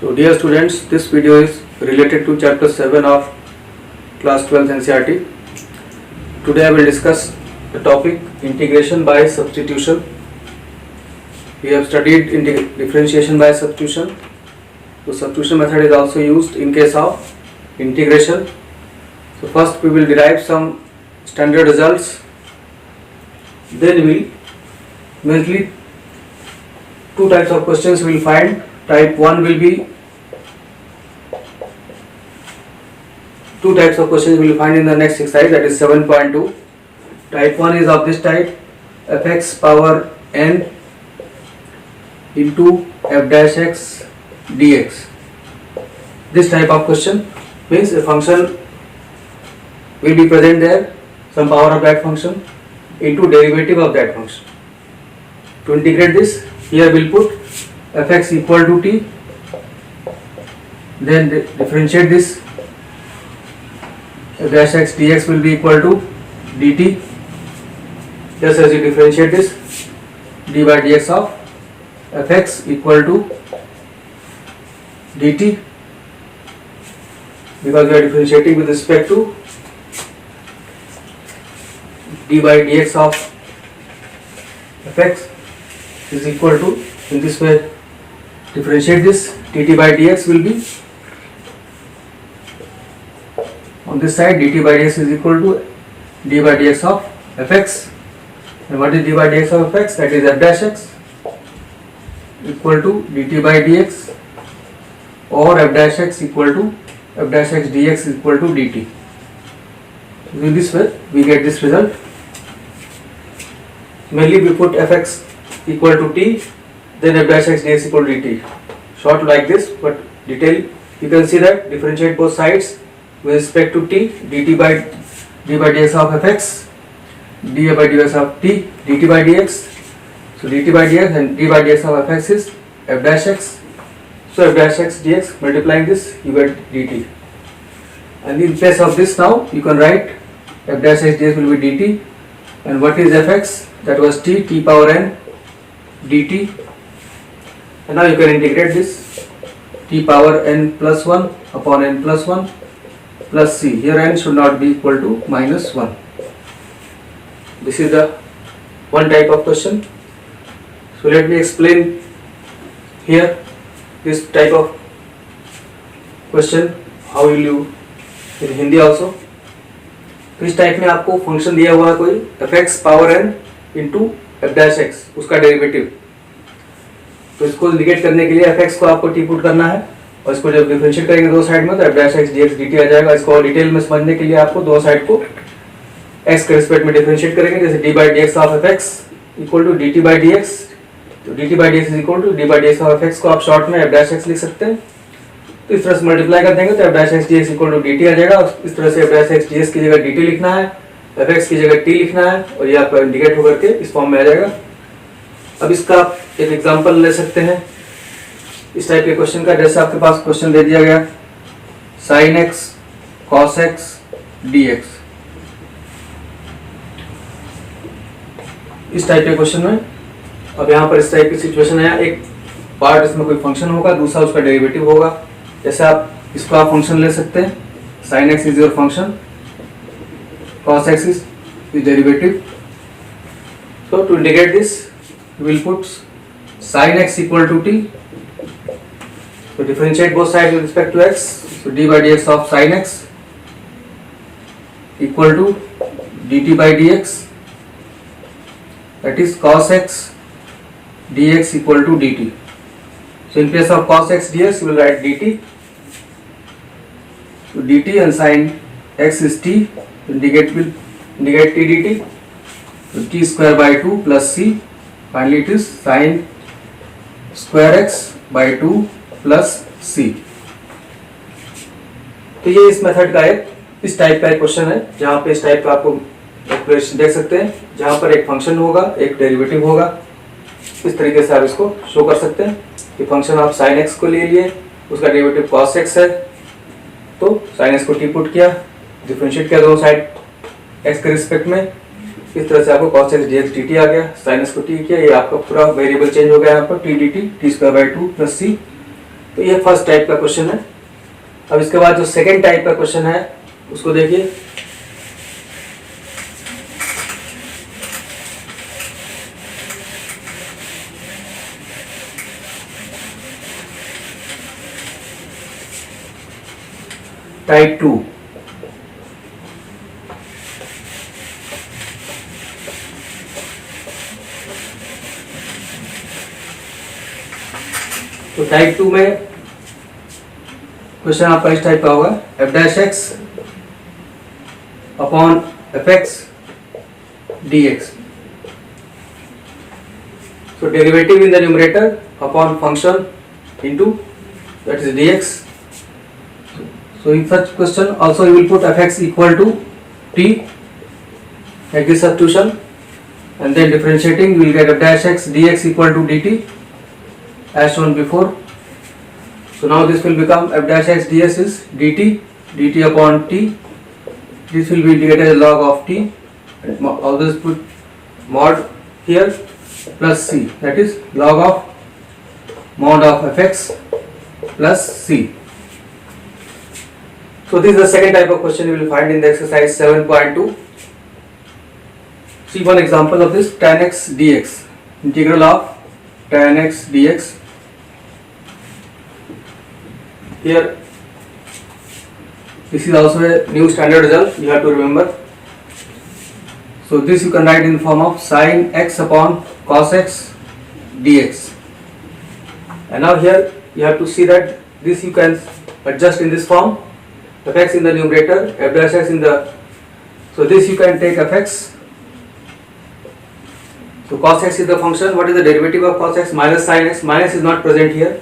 So dear students, this video is related to chapter 7 of class 12 NCERT. Today I will discuss the topic integration by substitution. We have studied differentiation by substitution. So substitution method is also used in case of integration. So first we will derive some standard results. Then we mainly two types of questions we will find. Type 1 will be two types of questions we will find in the next exercise, that is 7.2. Type 1 is of this type: fx power n into f dash x dx. This type of question means a function will be present there, some power of that function into derivative of that function. To integrate this, here we will put fx equal to t, then differentiate this. F dash x dx will be equal to dt. Just as you differentiate this, d by dx of fx equal to dt, because we are differentiating with respect to d by dx of fx is equal to, in this way differentiate this, dt by dx will be on this side, dt by dx is equal to d by dx of fx. And what is d by dx of fx? That is f dash x equal to dt by dx, or f dash x equal to f dash x dx equal to dt. In this way we get this result. Mainly we put fx equal to t, then f dash x dx equal to dt. Short like this, but detail you can see that differentiate both sides with respect to t, dt by d by dx of fx, d by dx of t, dt by dx. So dt by dx and d by dx of fx is f dash x. So f dash x dx, multiplying this you get dt. And in place of this now you can write f dash x dx will be dt. And what is fx? That was t, t power n dt. And now you can integrate this, t power n plus 1 upon n plus 1 plus c. Here n should not be equal to minus 1. This is the one type of question. So let me explain here this type of question, how will you in Hindi also. तो इस type में आपको function दिया हुआ है कोई fx power n into F dash x, उसका derivative. तो इसको इंडिकेट करने के लिए fx को आपको टी पुट करना है, और इसको जब डिफरेंशिएट करेंगे दो साइड में तो f dash x dx dt आ जाएगा. इसको और डिटेल में समझने के लिए आपको दो साइड को x के रिस्पेक्ट में डिफरेंशिएट करेंगे. जैसे d by dx of fx equal to dt by dx, तो dt by dx is equal to d by dx of fx को आप शॉर्ट में f डैश एक्स लिख सकते हैं. तो इस तरह से मल्टीप्लाई कर देंगे तो f dash x dx equal to dt आ जाएगा. इस तरह से f डैश एक्स dx की जगह dt लिखना है, fx की जगह t लिखना है, और ये आपका इंडिकेट होकर के इस फॉर्म में आ जाएगा. अब इसका एक एग्जांपल ले सकते हैं इस टाइप के क्वेश्चन का. जैसे आपके पास क्वेश्चन दे दिया गया sin x cos x dx. इस टाइप के क्वेश्चन में अब यहाँ पर इस टाइप की सिचुएशन है, एक पार्ट इसमें कोई फंक्शन होगा, दूसरा उसका डेरिवेटिव होगा. जैसे आप इसको आप फंक्शन ले सकते हैं, sin x is your function, cos x is derivative. So to integrate this we will put sin x equal to t. So differentiate both sides with respect to x. So d by dx of sin x equal to dt by dx, that is cos x dx equal to dt. So in place of cos x dx you will write dt. So dt and sin x is t, indicate t dt. So t square by 2 plus c, finally it is sin square x by 2 plus c. तो ये इस method का एक इस type का एक question है, जहाँ पे इस टाइप का आपको एक्सप्रेशन देख सकते हैं, जहाँ पर एक फंक्शन होगा, एक डेरिवेटिव होगा. इस तरीके से आप इसको शो कर सकते हैं कि फंक्शन आप sin x को ले लिए, उसका डेरिवेटिव cos x है, तो sin x को टी पुट किया, डिफरेंशिएट किया दोनों साइड x के रिस्पेक्ट में, इस तरह से आपको cos x dx dt आ गया, sin x को t किया, ये आपका पूरा वेरिएबल चेंज हो गया यहाँ पर t dt t² by 2 plus c. तो ये फर्स्ट टाइप का क्वेश्चन है। अब इसके बाद जो सेकेंड टाइप का क्वेश्चन है उसको देखिए। टाइप 2। तो टाइप 2 में क्वेश्चन आपका इस टाइप का होगा, F dash x upon F x D x. So derivative in the numerator upon function into that is dx. So in such question also you will put fx equal to t, make this substitution, and then differentiating you will get f dash x dx equal to dt as shown before. So now this will become f dash x ds is dt upon t. This will be indicated as log of t. Always put mod here plus c, that is log of mod of fx plus c. So this is the second type of question you will find in the exercise 7.2. See one example of this, tan x dx, integral of tan x dx. Here this is also a new standard result, you have to remember. So this you can write in the form of sin x upon cos x dx. And now here you have to see that this you can adjust in this form, fx in the numerator, f dash x in the, so this you can take fx. So cos x is the function, what is the derivative of cos x? Minus sin x, minus is not present here.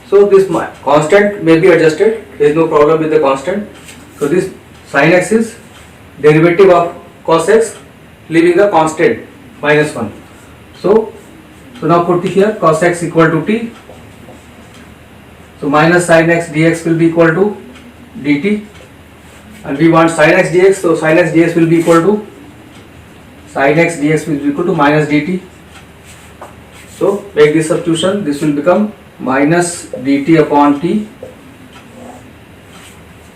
So this constant may be adjusted, there is no problem with the constant. So this sin x is derivative of cos x, leaving the constant minus 1. So now put here cos x equal to t. So minus sin x dx will be equal to dt, and we want sin x dx, so sin x dx will be equal to sin x dx will be equal to minus dt. So make this substitution, this will become minus dt upon t,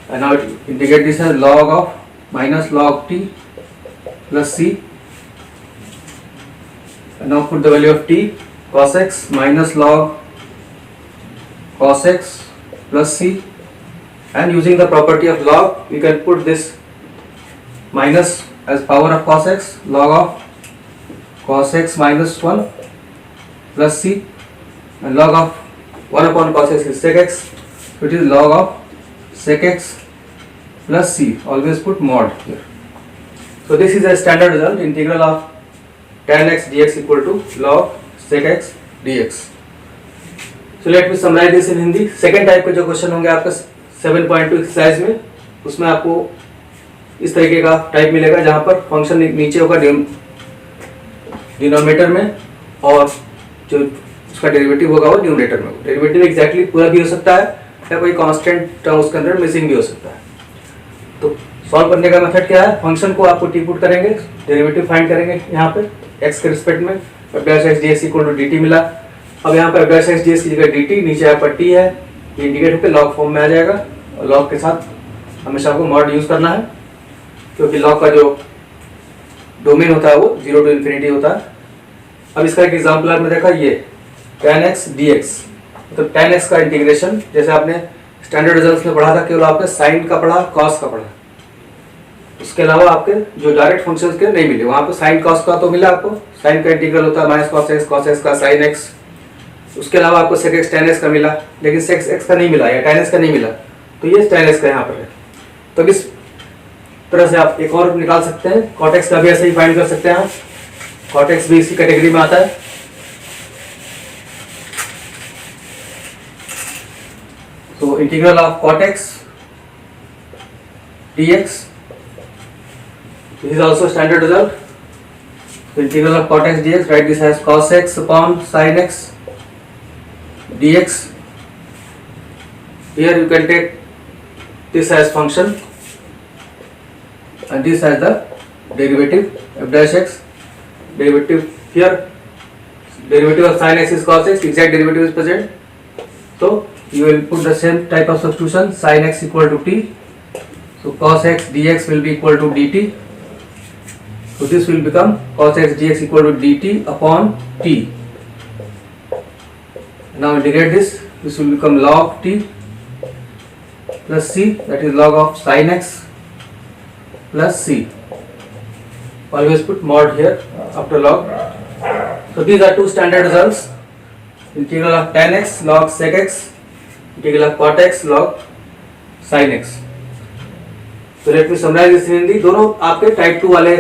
and now integrate this as log of minus log t plus c, and now put the value of t, cos x minus log cos x plus c, and using the property of log we can put this minus as power of cos x, log of cos x minus 1 plus c, and log of 1 upon cos x is sec x, so it is log of sec x plus c, always put mod here. So this is a standard result, integral of tan x dx equal to log sec x dx. So let me summarize this in Hindi. Second type के जो question होंगे आपका 7.2 exercise में, उसमें आपको इस तरीके का टाइप मिलेगा जहां पर फंक्शन नीचे होगा डिनोमिनेटर में, और जो उसका डेरिवेटिव होगा वो न्यूमरेटर में। डेरिवेटिव एग्जैक्टली पूरा भी हो सकता है या कोई कांस्टेंट टर्म उसके अंदर मिसिंग भी हो सकता है। तो सॉल्व करने का मेथड क्या है, फंक्शन को आपको टी पुट करेंगे, डेरिवेटिव फाइंड करेंगे यहाँ पे x के रिस्पेक्ट में, f dash x dx equal to dt मिला। अब यहाँ पर f dash x dx की जगह dt, नीचे यहाँ पर t है, ये इंडिकेट होकर लॉग फॉर्म में आ जाएगा, और लॉग के साथ हमेशा आपको मॉड यूज करना है, क्योंकि लॉग का जो डोमेन होता है वो 0 to infinity होता है। अब इसका एक एग्जाम्पल आपने देखा, ये tan x dx, मतलब tan x का इंटीग्रेशन, जैसे आपने स्टैंडर्ड रिजल्ट्स में पढ़ा था, केवल आपने साइन का पढ़ा, कॉस का पढ़ा, उसके अलावा आपके जो डायरेक्ट फंक्शंस के नहीं मिले। वहाँ पे साइन कॉस का तो मिला आपको, साइन का इंटीग्रल होता है माइनस कॉस एक्स का साइन एक्स, उसके अलावा आपको सेक एक्स टेन एक्स का मिला, लेकिन सेक एक्स का नहीं मिला या टेन एक्स का नहीं मिला, तो ये टेन एक्स का यहाँ पर है। तो इस तरह से आप एक और निकाल सकते हैं, कॉट एक्स का भी ऐसे ही फाइंड कर सकते हैं आप, कॉट एक्स भी इसी कैटेगरी में आता है। तो integral of cot x dx, this is also standard result. So integral of cot x dx, write this as cos x upon sin x dx. Here you can take this as function and this as the derivative f dash x. Derivative here, derivative of sin x is cos x, exact derivative is present. So you will put the same type of substitution, sin x equal to t. So cos x dx will be equal to dt. So this will become cos x dx equal to dt upon t. Now integrate this. This will become log t plus c, that is log of sin x plus c. Always put mod here after log. So these are two standard results. Integral of tan x log sec x, integral of cot x log sin x. तो let me summarize this in Hindi. दोनों आपके type 2 वाले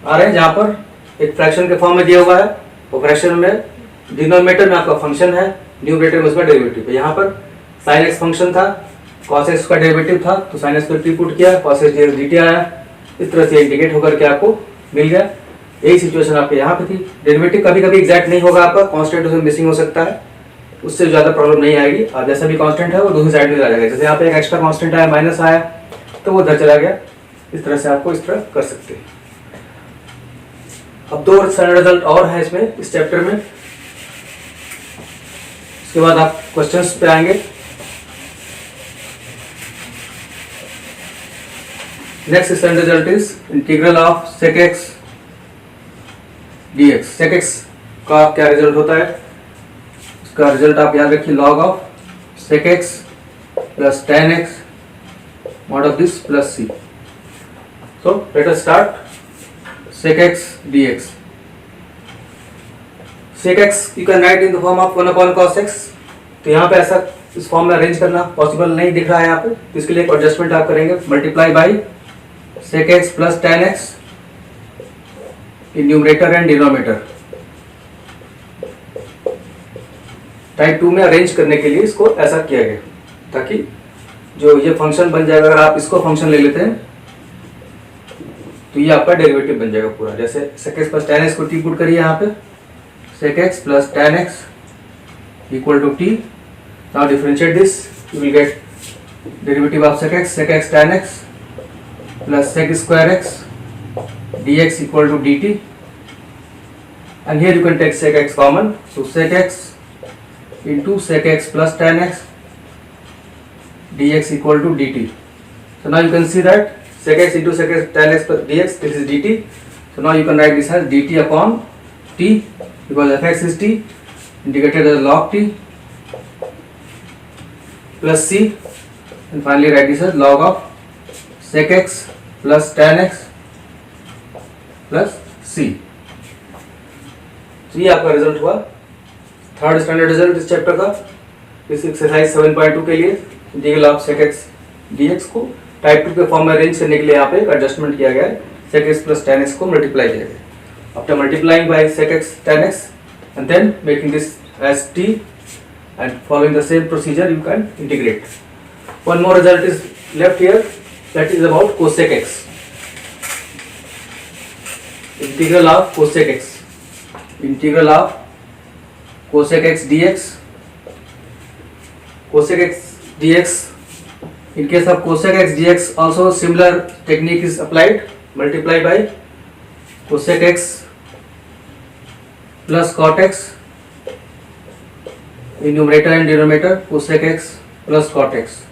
आ रहे हैं जहाँ पर एक fraction के फॉर्म में दिया हुआ है, वो फ्रैक्शन में डिनोमिनेटर में आपका फंक्शन है, न्यूमरेटर में उसका डेरिवेटिव है. यहाँ पर sin x फंक्शन था, cos x का डेरिवेटिव था, तो sin x को टी पुट किया, cos x dx dt आया. इस तरह से इंटीग्रेट होकर के आपको मिल गया. यही सिचुएशन आपके यहाँ पे थी. डेरिवेटिव कभी कभी एग्जैक्ट नहीं होगा आपका, कांस्टेंट उसमें मिसिंग हो सकता है, उससे ज़्यादा प्रॉब्लम नहीं आएगी. आप जैसा भी कांस्टेंट है वो दूसरी साइड में आ जाएगा. जैसे यहाँ पे एक एक्स्ट्रा कांस्टेंट आया, माइनस आया, तो वो उधर चला गया. इस तरह से आपको इस तरह कर सकते हैं. अब 2 स्टैंडर्ड रिजल्ट और है इसमें, इस चैप्टर में. इसके बाद आप क्वेश्चंस पे आएंगे. Next standard result is integral of sec x dx. Sec x का क्या रिजल्ट होता है, उसका रिजल्ट आप याद रखिए, log of sec x plus tan x mod of this plus c. So let us start. Sec x dx. Sec x you can write in the form of 1 upon cos x. तो यहाँ पे ऐसा इस form में arrange करना possible नहीं दिख रहा है यहाँ पे, तो इसके लिए एक एडजस्टमेंट आप करेंगे. Multiply by sec x plus tan x in numerator and denominator. Type 2 में अरेंज करने के लिए इसको ऐसा किया गया ताकि जो ये फंक्शन बन जाएगा. अगर आप इसको फंक्शन ले लेते हैं तो ये आपका डेरिवेटिव बन जाएगा पूरा. जैसे sec x plus tan x को t पुट करिए यहाँ पे, sec x plus tan x equal to t. Now differentiate this, you will get derivative of sec x tan x plus sec square x dx equal to dt, and here you can take sec x common. So sec x into sec x plus tan x dx equal to dt. So now you can see that sec x into sec x tan x plus dx, this is dt. So now you can write this as dt upon t, because fx is t, integrated as log t plus c, and finally write this as log of sec x plus tan x plus C. तो ये आपका result हुआ. Third standard result इस chapter का. इस exercise 7.2 के लिए integral of sec x dx को टाइप 2 के फॉर्म में अरेंज करने के लिए यहाँ पे एक एडजस्टमेंट किया गया है. sec x plus tan x को मल्टीप्लाई किया गया. After multiplying by sec x tan x and then making this as t and following the same procedure you can integrate. One more result is left here, that is about cosec x. Integral of cosec x, integral of cosec x dx. Cosec x dx, in case of cosec x dx also similar technique is applied. Multiply by cosec x plus cot x in numerator and denominator, cosec x plus cot x.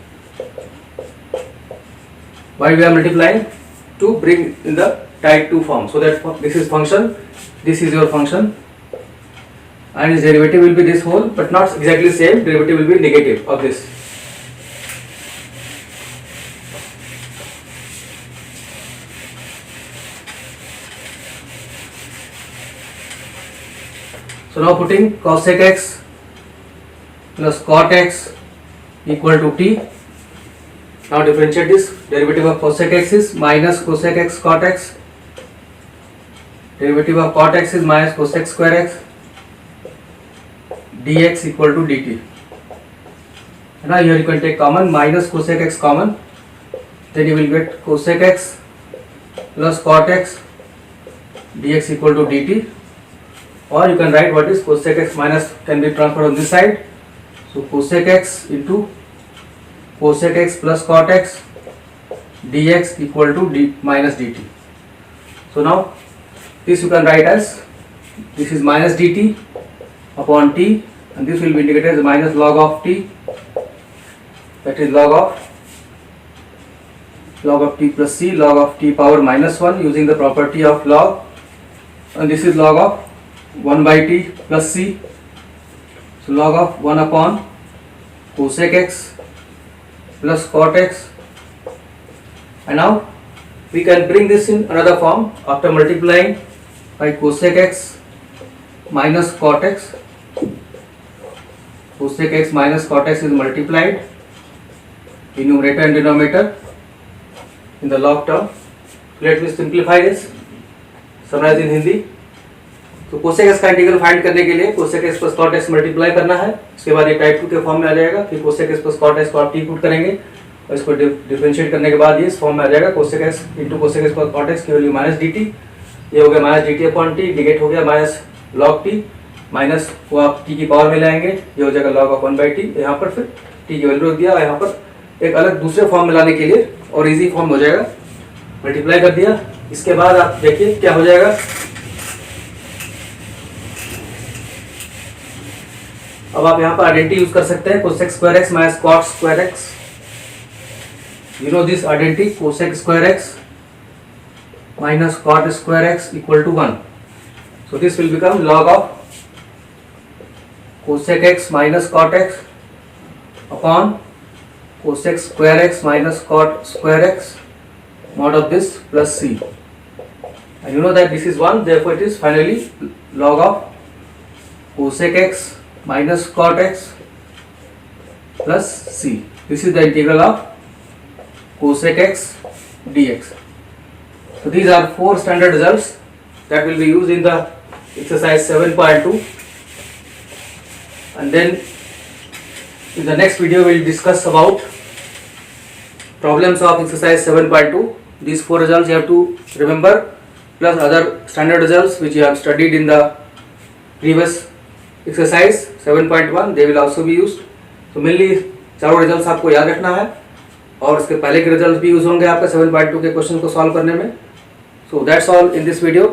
Why we are multiplying? To bring in the type 2 form, so that this is function, this is your function, and its derivative will be this whole, but not exactly same. Derivative will be negative of this. So now putting cosec x plus cot x equal to t. Now differentiate this. Derivative of cosec x is minus cosec x cot x. Derivative of cot x is minus cosec square x dx equal to dt. Now here you can take common, minus cosec x common, then you will get cosec x plus cot x dx equal to dt, or you can write what is cosec x minus can be transferred on this side. So cosec x into cosec x plus cot x dx equal to d minus dt. So now this you can write as, this is minus dt upon t, and this will be indicated as minus log of t that is log of t plus c, log of t power minus 1 using the property of log, and this is log of 1 by t plus c. So log of 1 upon cosec x plus cot x, and now we can bring this in another form after multiplying by cosec x minus cot x. Cosec x minus cot x is multiplied in numerator and denominator in the log term. Let me simplify this, summarize in Hindi. तो cosec x का integral find करने के लिए cosec x plus cot x multiply करना है, उसके बाद ये टाइप 2 के फॉर्म में आ जाएगा, फिर cosec x plus cot x को आप टी पुट करेंगे और इसको डिफरेंशिएट करने के बाद ये इस फॉर्म में आ जाएगा, cosec x into cosec x plus cot x की वैल्यू माइनस डी टी, ये हो गया minus D T upon T, डिगेट हो गया माइनस लॉग टी, माइनस वो आप टी की पावर में लाएंगे, ये हो जाएगा लॉग ऑफ 1 बाई टी, यहाँ पर फिर टी की वैल्यू रख दिया और यहाँ पर एक अलग दूसरे फॉर्म में लाने के लिए और इजी फॉर्म हो जाएगा, मल्टीप्लाई कर दिया। इसके बाद आप देखिए क्या हो जाएगा, अब आप यहाँ पर आइडेंटिटी यूज कर सकते हैं, cosec square x minus cot square x, you know this identity, cosec square x minus cot square x equal to 1. So this will become log of cosec x minus cot x upon cosec square x minus cot square x mod of this plus c. And you know that this is 1, therefore it is finally log of cosec x minus cot x plus c. This is the integral of cosec x dx. So these are 4 standard results that will be used in the exercise 7.2, and then in the next video we will discuss about problems of exercise 7.2. These 4 results you have to remember, plus other standard results which you have studied in the previous exercise 7.1, they will also be used. So mainly चारों results आपको याद रखना है और उसके पहले के results भी यूज होंगे आपका 7.2 के क्वेश्चन को सॉल्व करने में. So that's all in this video.